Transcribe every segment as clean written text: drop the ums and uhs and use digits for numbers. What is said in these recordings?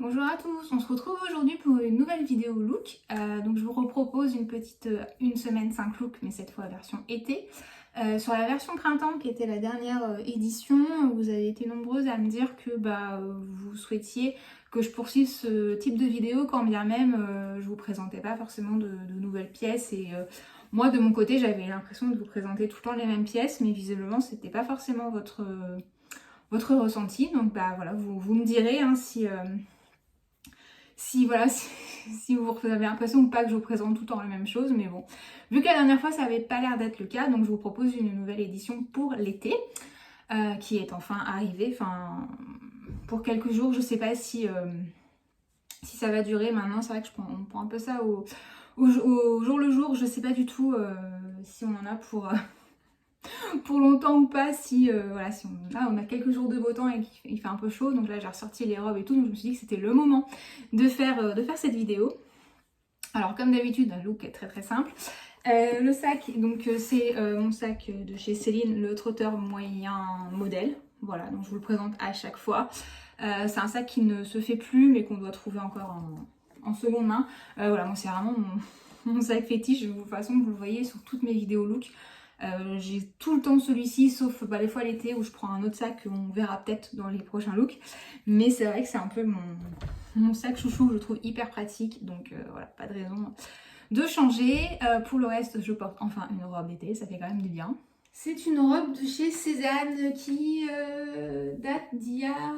Bonjour à tous, on se retrouve aujourd'hui pour une nouvelle vidéo look. Donc je vous repropose une petite une semaine 5 looks, mais cette fois version été. Sur la version printemps qui était la dernière édition, vous avez été nombreuses à me dire que vous souhaitiez que je poursuive ce type de vidéo quand bien même je vous présentais pas forcément de nouvelles pièces et moi de mon côté j'avais l'impression de vous présenter tout le temps les mêmes pièces, mais visiblement c'était pas forcément votre ressenti. Donc voilà, vous me direz hein, si vous avez l'impression ou pas que je vous présente tout le temps la même chose, mais bon, vu que la dernière fois ça avait pas l'air d'être le cas, donc je vous propose une nouvelle édition pour l'été, qui est enfin arrivée, enfin pour quelques jours, je sais pas si ça va durer maintenant, c'est vrai que on prend un peu ça au jour le jour, je sais pas du tout si on en a pour longtemps ou pas, si si on a quelques jours de beau temps et qu'il fait un peu chaud, donc là j'ai ressorti les robes et tout, donc je me suis dit que c'était le moment de faire cette vidéo. Alors comme d'habitude, un look est très très simple. Le sac, donc c'est mon sac de chez Céline, le trotteur moyen modèle. Voilà, donc je vous le présente à chaque fois. C'est un sac qui ne se fait plus mais qu'on doit trouver encore en seconde main. Voilà, moi c'est vraiment mon sac fétiche, de toute façon vous le voyez sur toutes mes vidéos look. J'ai tout le temps celui-ci, sauf les fois l'été où je prends un autre sac qu'on verra peut-être dans les prochains looks. Mais c'est vrai que c'est un peu mon sac chouchou, je le trouve hyper pratique. Donc voilà, pas de raison de changer. Pour le reste, je porte enfin une robe d'été, ça fait quand même du bien. C'est une robe de chez Cézanne qui date d'il y a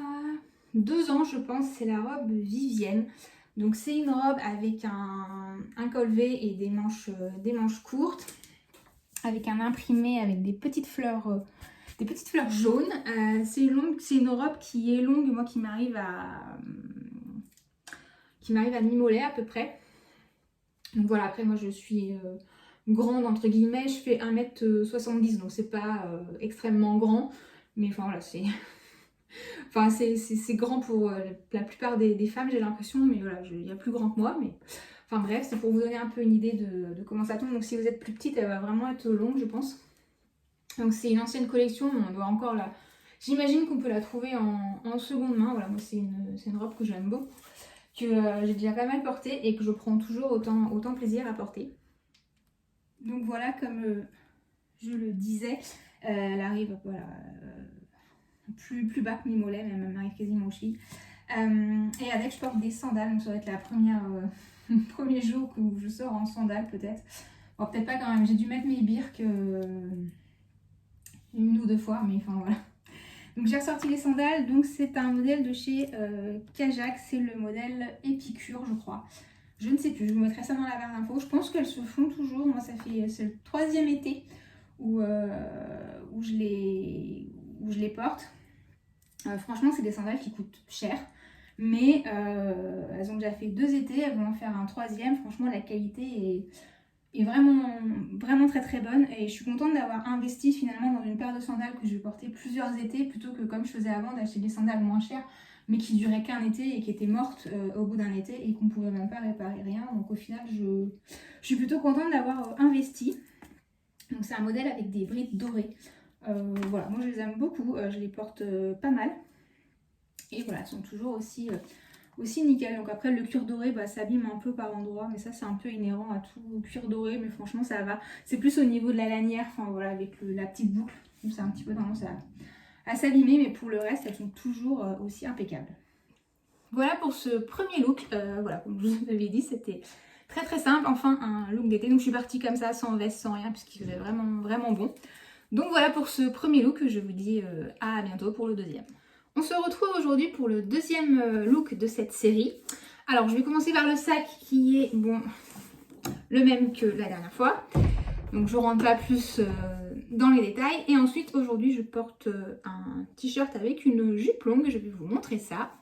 2 ans, je pense. C'est la robe Vivienne. Donc c'est une robe avec un col V et des manches courtes, avec un imprimé avec des petites fleurs jaunes. C'est une robe qui est longue, moi qui m'arrive à mi-mollet à peu près. Donc voilà, après moi je suis grande entre guillemets, je fais 1m70, donc c'est pas extrêmement grand, mais enfin voilà, c'est enfin c'est grand pour la plupart des femmes, j'ai l'impression, mais voilà, il y a plus grand que moi, mais enfin bref, c'est pour vous donner un peu une idée de comment ça tombe. Donc si vous êtes plus petite, elle va vraiment être longue, je pense. Donc c'est une ancienne collection, mais on doit encore la... J'imagine qu'on peut la trouver en seconde main. Voilà, moi c'est une robe que j'aime beaucoup, que j'ai déjà pas mal portée et que je prends toujours autant plaisir à porter. Donc voilà, comme je le disais, elle arrive voilà, plus bas que mi-mollet, même elle arrive quasiment au cheville. Et avec je porte des sandales, donc ça va être la premier jour où je sors en sandales peut-être. Bon, peut-être pas quand même, j'ai dû mettre mes birques une ou deux fois, mais enfin voilà. Donc j'ai ressorti les sandales, donc c'est un modèle de chez Kajak, c'est le modèle Épicure je crois. Je ne sais plus, je vous mettrai ça dans la barre d'infos. Je pense qu'elles se font toujours, moi c'est le 3e été où je les porte. Franchement c'est des sandales qui coûtent cher, mais elles ont déjà fait 2 étés, elles vont en faire un 3e. Franchement la qualité est vraiment très très bonne et je suis contente d'avoir investi finalement dans une paire de sandales que je vais porter plusieurs étés plutôt que comme je faisais avant d'acheter des sandales moins chères mais qui duraient qu'un été et qui étaient mortes au bout d'un été et qu'on pouvait même pas réparer rien. Donc au final je suis plutôt contente d'avoir investi. Donc c'est un modèle avec des brides dorées. Voilà, moi je les aime beaucoup, je les porte pas mal et voilà, elles sont toujours aussi nickel. Donc après le cuir doré s'abîme un peu par endroits, mais ça c'est un peu inhérent à tout cuir doré, mais franchement ça va. C'est plus au niveau de la lanière, enfin voilà, avec la petite boucle, donc c'est un petit peu tendance à s'abîmer, mais pour le reste elles sont toujours aussi impeccables. Voilà pour ce premier look. Voilà, comme je vous avais dit, c'était très très simple, enfin un look d'été. Donc je suis partie comme ça, sans veste, sans rien, puisqu'il faisait vraiment bon. Donc voilà pour ce premier look, je vous dis à bientôt pour le deuxième. On se retrouve aujourd'hui pour le deuxième look de cette série. Alors je vais commencer par le sac qui est bon le même que la dernière fois. Donc je ne rentre pas plus dans les détails. Et ensuite aujourd'hui je porte un t-shirt avec une jupe longue, je vais vous montrer ça.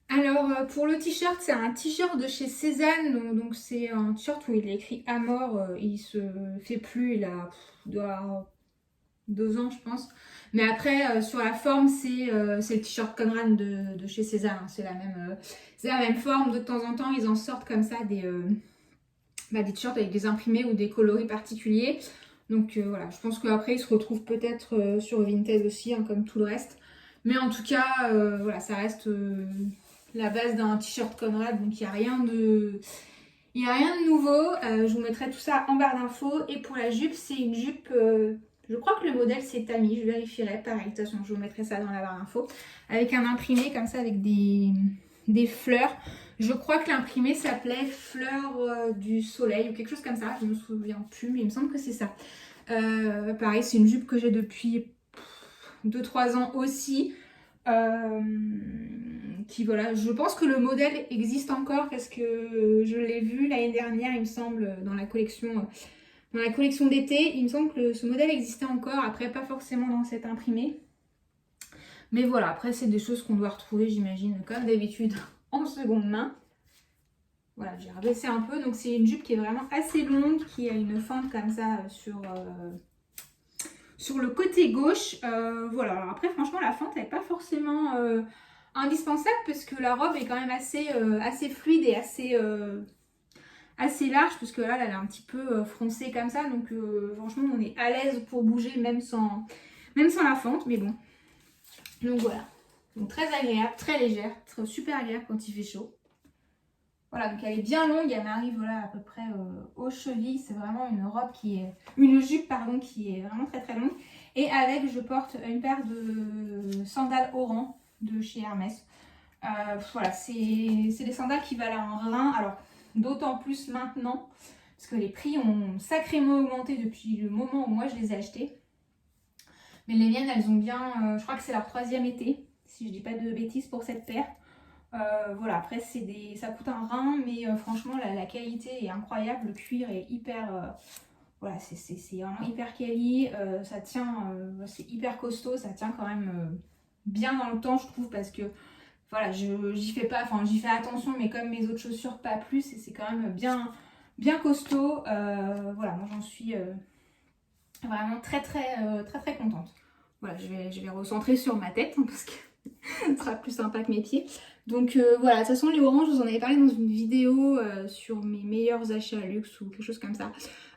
Alors pour le t-shirt, c'est un t-shirt de chez Cézanne, donc c'est un t-shirt où il est écrit à mort, il se fait plus, il doit 2 ans je pense. Mais après sur la forme c'est le t-shirt Conrad de chez Cézanne, hein. C'est la même forme. De temps en temps ils en sortent comme ça des t-shirts avec des imprimés ou des coloris particuliers. Donc voilà, je pense qu'après ils se retrouvent peut-être sur Vinted aussi, hein, comme tout le reste. Mais en tout cas voilà, ça reste la base d'un t-shirt Conrad, donc il n'y a rien de... Il n'y a rien de nouveau, je vous mettrai tout ça en barre d'infos. Et pour la jupe, c'est une jupe, je crois que le modèle c'est Tami, je vérifierai. Pareil, de toute façon, je vous mettrai ça dans la barre d'infos. Avec un imprimé comme ça, avec des fleurs. Je crois que l'imprimé s'appelait Fleurs du Soleil ou quelque chose comme ça. Je ne me souviens plus, mais il me semble que c'est ça. Pareil, c'est une jupe que j'ai depuis 2-3 ans aussi. Qui voilà, je pense que le modèle existe encore parce que je l'ai vu l'année dernière, il me semble, dans la collection d'été. Il me semble que ce modèle existait encore, après pas forcément dans cet imprimé. Mais voilà, après c'est des choses qu'on doit retrouver, j'imagine, comme d'habitude, en seconde main. Voilà, j'ai rabaissé un peu, donc c'est une jupe qui est vraiment assez longue, qui a une fente comme ça sur le côté gauche. Voilà, alors après franchement la fente elle n'est pas forcément indispensable parce que la robe est quand même assez fluide et assez large, puisque là elle est un petit peu froncée comme ça, donc franchement on est à l'aise pour bouger même sans la fente, mais bon. Donc voilà, donc très agréable, très légère, super agréable quand il fait chaud. Voilà, donc elle est bien longue, elle m'arrive voilà, à peu près aux chevilles. C'est vraiment une jupe pardon, qui est vraiment très très longue. Et avec, je porte une paire de sandales Oran de chez Hermès. Voilà, c'est des sandales qui valent un rein. Alors, d'autant plus maintenant, parce que les prix ont sacrément augmenté depuis le moment où moi je les ai achetées. Mais les miennes, elles ont bien, je crois que c'est leur 3e été, si je dis pas de bêtises pour cette paire. Voilà, après ça coûte un rein, mais franchement la qualité est incroyable, le cuir est hyper, voilà, c'est vraiment hyper quali, ça tient, c'est hyper costaud, ça tient quand même bien dans le temps je trouve, parce que voilà, j'y fais attention, mais comme mes autres chaussures pas plus, et c'est quand même bien costaud. Voilà, moi j'en suis vraiment très contente. Voilà, je vais recentrer sur ma tête, hein, parce que ce sera plus sympa que mes pieds. Donc voilà, de toute façon les oranges, je vous en avais parlé dans une vidéo sur mes meilleurs achats luxe ou quelque chose comme ça.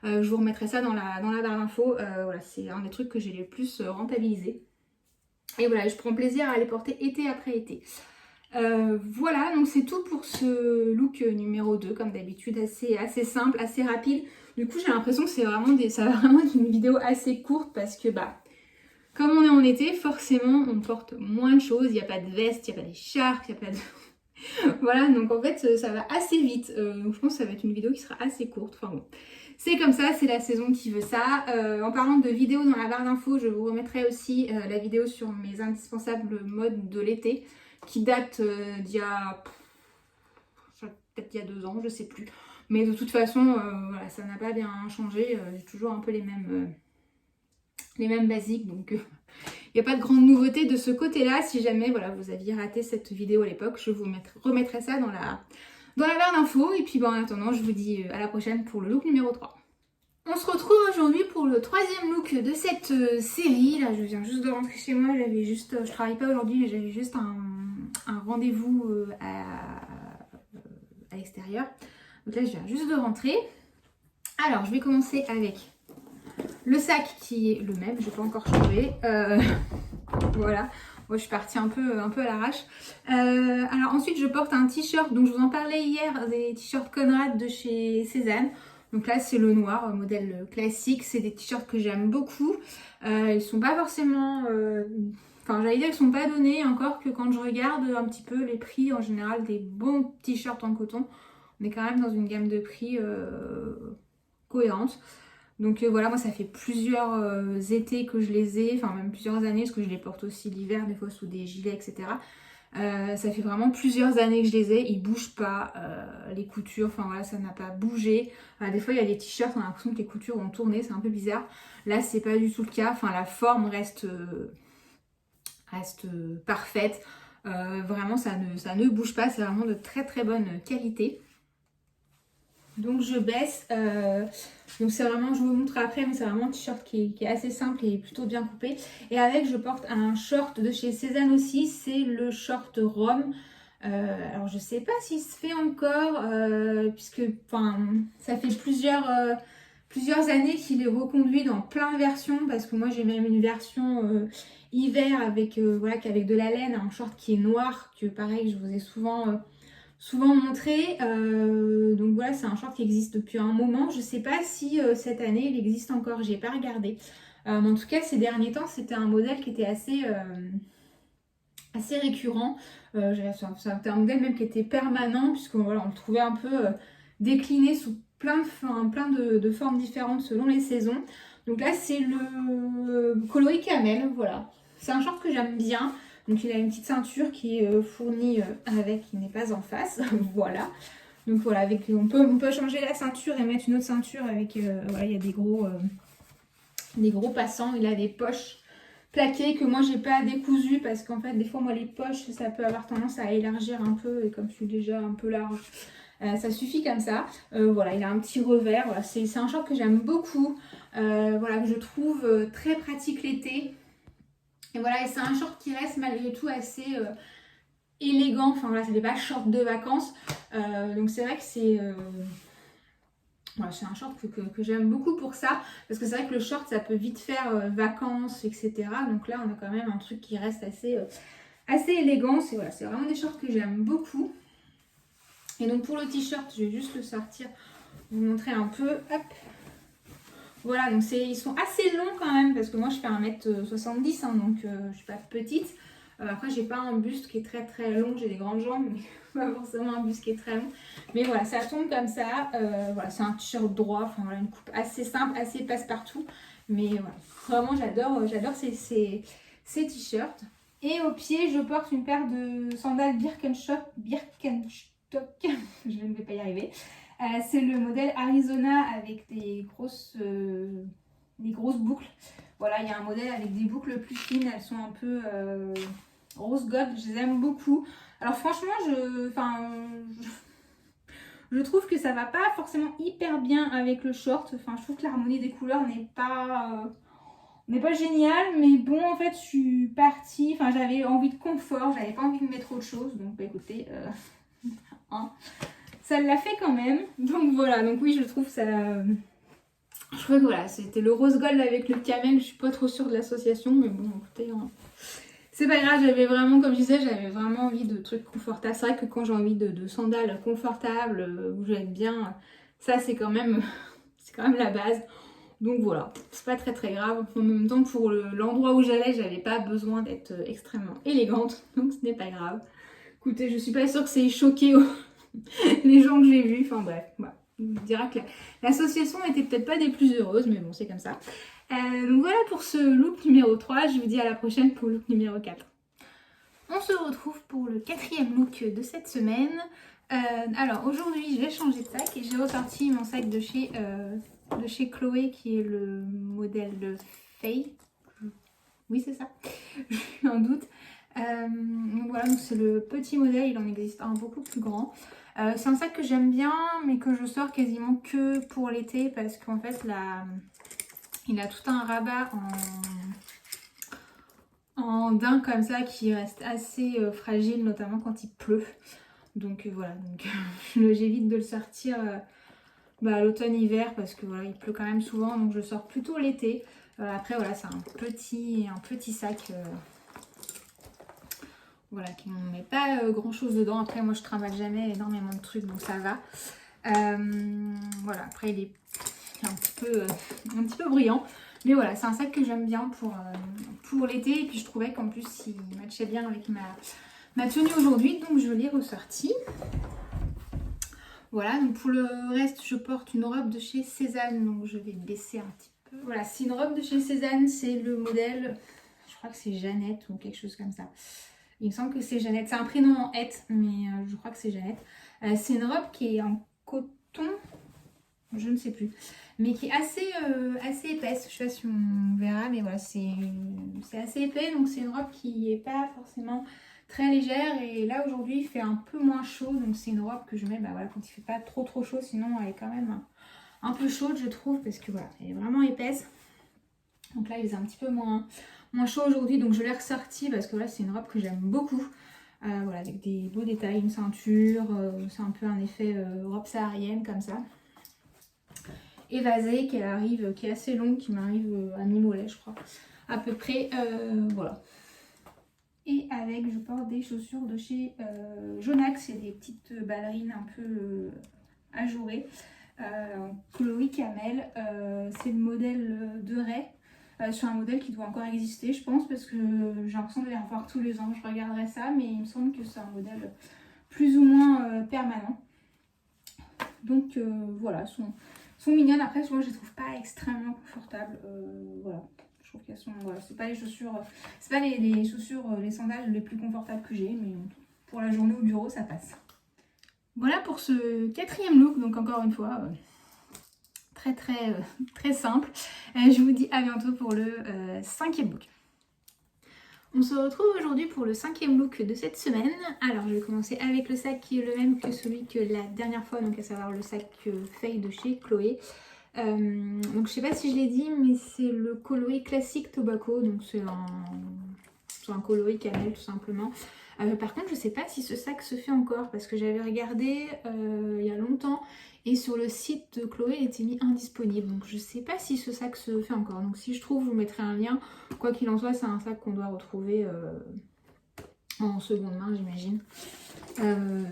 Je vous remettrai ça dans la barre d'infos. Voilà, c'est un des trucs que j'ai le plus rentabilisé. Et voilà, je prends plaisir à les porter été après été. Voilà, donc c'est tout pour ce look numéro 2, comme d'habitude, assez simple, assez rapide. Du coup, j'ai l'impression que ça va vraiment être une vidéo assez courte parce que comme on est en été, forcément, on porte moins de choses. Il n'y a pas de veste, il n'y a pas d'écharpe, il n'y a pas de... Voilà, donc en fait, ça va assez vite. Donc je pense que ça va être une vidéo qui sera assez courte. Enfin bon, c'est comme ça, c'est la saison qui veut ça. En parlant de vidéos dans la barre d'infos, je vous remettrai aussi la vidéo sur mes indispensables modes de l'été, qui date d'il y a... peut-être il y a 2 ans, je sais plus. Mais de toute façon, voilà, ça n'a pas bien changé. J'ai toujours un peu les mêmes basiques, donc il n'y a pas de grande nouveauté de ce côté-là. Si jamais voilà, vous aviez raté cette vidéo à l'époque, je vous remettrai ça dans la barre d'infos. Et puis en attendant, je vous dis à la prochaine pour le look numéro 3. On se retrouve aujourd'hui pour le 3e look de cette série. Là, je viens juste de rentrer chez moi. Je travaille pas aujourd'hui, mais j'avais juste un rendez-vous à l'extérieur. Donc là, je viens juste de rentrer. Alors, je vais commencer avec le sac qui est le même, je n'ai pas encore changé. Voilà, moi je suis partie un peu à l'arrache. Alors ensuite je porte un t-shirt, donc je vous en parlais hier, des t-shirts Conrad de chez Cézanne. Donc là c'est le noir, modèle classique, c'est des t-shirts que j'aime beaucoup. Ils sont pas forcément... Enfin j'allais dire ils sont pas donnés, encore que quand je regarde un petit peu les prix en général des bons t-shirts en coton, on est quand même dans une gamme de prix cohérente. Donc voilà, moi ça fait plusieurs étés que je les ai, enfin même plusieurs années, parce que je les porte aussi l'hiver, des fois sous des gilets, etc. Ça fait vraiment plusieurs années que je les ai, ils bougent pas, les coutures, enfin voilà, ça n'a pas bougé. Des fois il y a des t-shirts, on a l'impression que les coutures ont tourné, c'est un peu bizarre. Là c'est pas du tout le cas, enfin la forme reste parfaite. Vraiment ça ne bouge pas, c'est vraiment de très bonne qualité. Donc je baisse, donc c'est vraiment, je vous montre après, mais c'est vraiment un t-shirt qui est assez simple et plutôt bien coupé. Et avec, je porte un short de chez Cézanne aussi, c'est le short Rome. Alors je sais pas s'il se fait encore, puisque enfin ça fait plusieurs plusieurs années qu'il est reconduit dans plein de versions, parce que moi j'ai même une version hiver avec, voilà, qu'avec de la laine, un short qui est noir, que pareil je vous ai souvent montré. Donc voilà, c'est un short qui existe depuis un moment. Je sais pas si cette année il existe encore, j'ai pas regardé. Mais en tout cas ces derniers temps c'était un modèle qui était assez récurrent. C'était un modèle même qui était permanent, puisque voilà, on le trouvait un peu décliné sous plein de formes différentes selon les saisons. Donc là c'est le coloris camel, voilà. C'est un short que j'aime bien. Donc il a une petite ceinture qui est fournie avec, qui n'est pas en face, voilà. Donc voilà, avec, on peut changer la ceinture et mettre une autre ceinture avec, voilà, il y a des gros passants, il a des poches plaquées que moi j'ai pas décousues parce qu'en fait des fois moi les poches ça peut avoir tendance à élargir un peu et comme je suis déjà un peu large, ça suffit comme ça. Voilà, il a un petit revers, voilà, c'est un short que j'aime beaucoup, voilà, que je trouve très pratique l'été. Et voilà, et c'est un short qui reste malgré tout assez élégant. Enfin voilà, ça fait pas short de vacances. Donc c'est vrai que voilà, c'est un short que j'aime beaucoup pour ça. Parce que c'est vrai que le short, ça peut vite faire vacances, etc. Donc là, on a quand même un truc qui reste assez élégant. Voilà, c'est vraiment des shorts que j'aime beaucoup. Et donc pour le t-shirt, je vais juste le sortir, vous montrer un peu. Hop. Voilà, donc ils sont assez longs quand même, parce que moi je fais 1m70, hein, donc je suis pas petite. Après j'ai pas un buste qui est très très long, j'ai des grandes jambes, mais pas forcément un buste qui est très long. Mais voilà, ça tombe comme ça. Voilà, c'est un t-shirt droit, enfin voilà, une coupe assez simple, assez passe-partout. Mais voilà, vraiment j'adore ces t-shirts. Et au pied, je porte une paire de sandales Birkenstock, je ne vais pas y arriver. C'est le modèle Arizona avec des grosses boucles. Voilà, il y a un modèle avec des boucles plus fines. Elles sont un peu rose gold. Je les aime beaucoup. Alors franchement, je trouve que ça va pas forcément hyper bien avec le short. Enfin, je trouve que l'harmonie des couleurs n'est pas géniale. Mais bon, en fait, je suis partie. Enfin, j'avais envie de confort. J'avais pas envie de mettre autre chose. Donc, bah, écoutez... hein. Ça l'a fait quand même. Donc voilà, donc oui, je trouve ça... Je crois que voilà, c'était le rose gold avec le camel. Je suis pas trop sûre de l'association, mais bon, écoutez, hein. C'est pas grave, j'avais vraiment, comme je disais, j'avais vraiment envie de trucs confortables. C'est vrai que quand j'ai envie de sandales confortables, où j'aime bien, ça c'est quand même la base. Donc voilà, c'est pas très très grave. En même temps, pour l'endroit où j'allais, j'avais pas besoin d'être extrêmement élégante, donc ce n'est pas grave. Écoutez, je suis pas sûre que c'est choqué les gens que j'ai vus, enfin bref, voilà. On dira que l'association n'était peut-être pas des plus heureuses, mais bon, c'est comme ça. Donc voilà pour ce look numéro 3, je vous dis à la prochaine pour le look numéro 4. On se retrouve pour le 4e look de cette semaine. Alors aujourd'hui, j'ai changé de sac et j'ai ressorti mon sac de chez Chloé qui est le modèle de Faye. Oui, c'est ça, j'ai un doute. Donc voilà, c'est le petit modèle, il en existe un beaucoup plus grand. C'est un sac que j'aime bien, mais que je sors quasiment que pour l'été parce qu'en fait, il a tout un rabat en daim comme ça qui reste assez fragile, notamment quand il pleut. Donc voilà, j'évite de le sortir à l'automne-hiver parce que voilà, il pleut quand même souvent, donc je sors plutôt l'été. Après voilà, c'est un petit sac. Voilà, qui ne met pas grand chose dedans. Après, moi je trimballe jamais énormément de trucs, donc ça va. Voilà, après il est un petit peu brillant. Mais voilà, c'est un sac que j'aime bien pour l'été. Et puis je trouvais qu'en plus il matchait bien avec ma tenue aujourd'hui, donc je l'ai ressorti. Voilà, donc pour le reste, je porte une robe de chez Cézanne, donc je vais baisser un petit peu. Voilà, c'est une robe de chez Cézanne, c'est le modèle, je crois que c'est Jeannette ou quelque chose comme ça. Il me semble que c'est Jeannette. C'est un prénom en hête, mais je crois que c'est Jeannette. C'est une robe qui est en coton, je ne sais plus, mais qui est assez épaisse. Je ne sais pas si on verra, mais voilà, c'est assez épais. Donc c'est une robe qui n'est pas forcément très légère. Et là aujourd'hui, il fait un peu moins chaud. Donc c'est une robe que je mets voilà, quand il ne fait pas trop chaud. Sinon, elle est quand même un peu chaude, je trouve, parce que voilà, elle est vraiment épaisse. Donc là, il est un petit peu moins chaud aujourd'hui, donc je l'ai ressorti parce que là c'est une robe que j'aime beaucoup. Voilà, avec des beaux détails, une ceinture, c'est un peu un effet robe saharienne comme ça. évasée qui arrive, qui est assez longue, qui m'arrive à mi-mollet je crois, à peu près, voilà. Et avec, je porte des chaussures de chez Jonax, c'est des petites ballerines un peu ajourées, coloris camel, c'est le modèle de Ray. Sur un modèle qui doit encore exister je pense, parce que j'ai l'impression de les revoir tous les ans, je regarderai ça, mais il me semble que c'est un modèle plus ou moins permanent. Donc voilà, sont mignonnes. Après moi je les trouve pas extrêmement confortables, voilà. Je trouve qu'elles sont, voilà, c'est pas les chaussures, c'est pas les chaussures, les sandales les plus confortables que j'ai, mais pour la journée au bureau ça passe. Voilà pour ce 4e look, donc encore une fois très simple. Je vous dis à bientôt pour le 5e look. On se retrouve aujourd'hui pour le 5e look de cette semaine. Alors je vais commencer avec le sac qui est le même que celui que la dernière fois, donc à savoir le sac Faye de chez Chloé. Donc je sais pas si je l'ai dit, mais c'est le coloris classique Tobacco, donc c'est un coloris cannelle tout simplement. Par contre je sais pas si ce sac se fait encore, parce que j'avais regardé il y a longtemps et sur le site de Chloé il était mis indisponible, donc je sais pas si ce sac se fait encore. Donc si je trouve, je vous mettrai un lien. Quoi qu'il en soit, c'est un sac qu'on doit retrouver en seconde main j'imagine.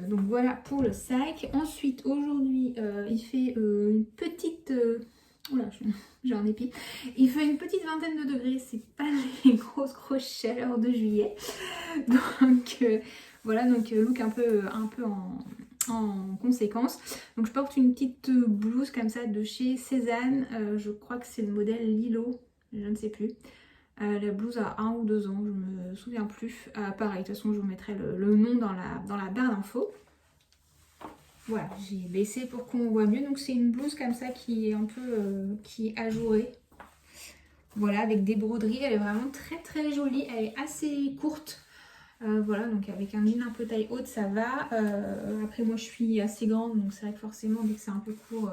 Donc voilà pour le sac. Ensuite aujourd'hui il fait une petite... Oula, j'ai un épi. Il fait une petite vingtaine de degrés, c'est pas les grosses chaleurs de juillet. Donc voilà, donc look un peu en conséquence. Donc je porte une petite blouse comme ça de chez Cézanne, je crois que c'est le modèle Lilo, je ne sais plus. La blouse a 1 ou 2 ans, je me souviens plus. Pareil, de toute façon je vous mettrai le nom dans la barre d'infos. Voilà, j'ai baissé pour qu'on voit mieux. Donc c'est une blouse comme ça qui est un peu qui est ajourée. Voilà, avec des broderies. Elle est vraiment très jolie. Elle est assez courte. Voilà, donc avec un jean un peu taille haute, ça va. Après moi je suis assez grande, donc c'est vrai que forcément dès que c'est un peu court,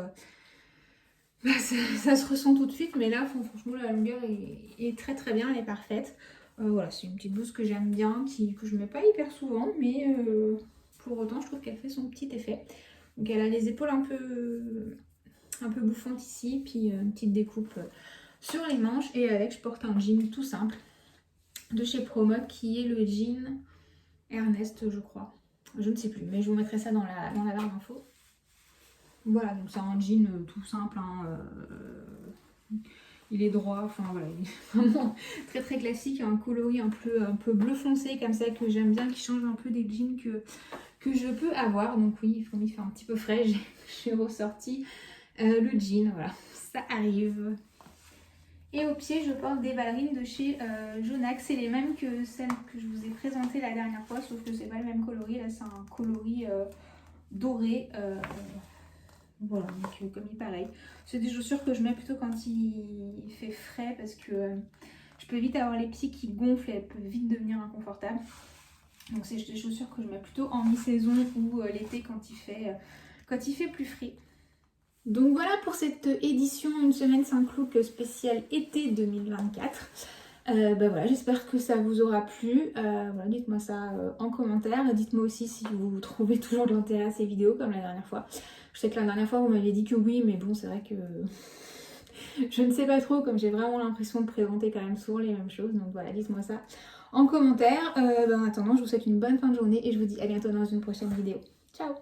bah, ça se ressent tout de suite. Mais là, franchement, la longueur est très bien, elle est parfaite. Voilà, c'est une petite blouse que j'aime bien, que je mets pas hyper souvent, mais pour autant je trouve qu'elle fait son petit effet. Donc elle a les épaules un peu bouffantes ici, puis une petite découpe sur les manches. Et avec, je porte un jean tout simple de chez Promode qui est le jean Ernest, je crois. Je ne sais plus, mais je vous mettrai ça dans la barre d'infos. Voilà, donc c'est un jean tout simple, hein, il est droit, enfin voilà, il est vraiment très classique, un coloris un peu bleu foncé comme ça que j'aime bien, qui change un peu des jeans que je peux avoir. Donc oui, il fait un petit peu frais, j'ai ressorti le jean, voilà, ça arrive. Et au pied, je porte des ballerines de chez Jonax. C'est les mêmes que celles que je vous ai présentées la dernière fois, sauf que c'est pas le même coloris. Là, c'est un coloris doré. Voilà, donc comme il pareil. C'est des chaussures que je mets plutôt quand il fait frais, parce que je peux vite avoir les pieds qui gonflent et elles peuvent vite devenir inconfortables. Donc c'est des chaussures que je mets plutôt en mi-saison ou l'été quand il fait plus frais. Donc voilà pour cette édition Une semaine 5 looks spécial été 2024. Voilà, j'espère que ça vous aura plu. Voilà, dites-moi ça en commentaire. Dites-moi aussi si vous trouvez toujours de l'intérêt à ces vidéos comme la dernière fois. Je sais que la dernière fois vous m'avez dit que oui, mais bon, c'est vrai que je ne sais pas trop, comme j'ai vraiment l'impression de présenter quand même souvent les mêmes choses. Donc voilà, dites-moi ça en commentaire. En attendant, je vous souhaite une bonne fin de journée et je vous dis à bientôt dans une prochaine vidéo. Ciao!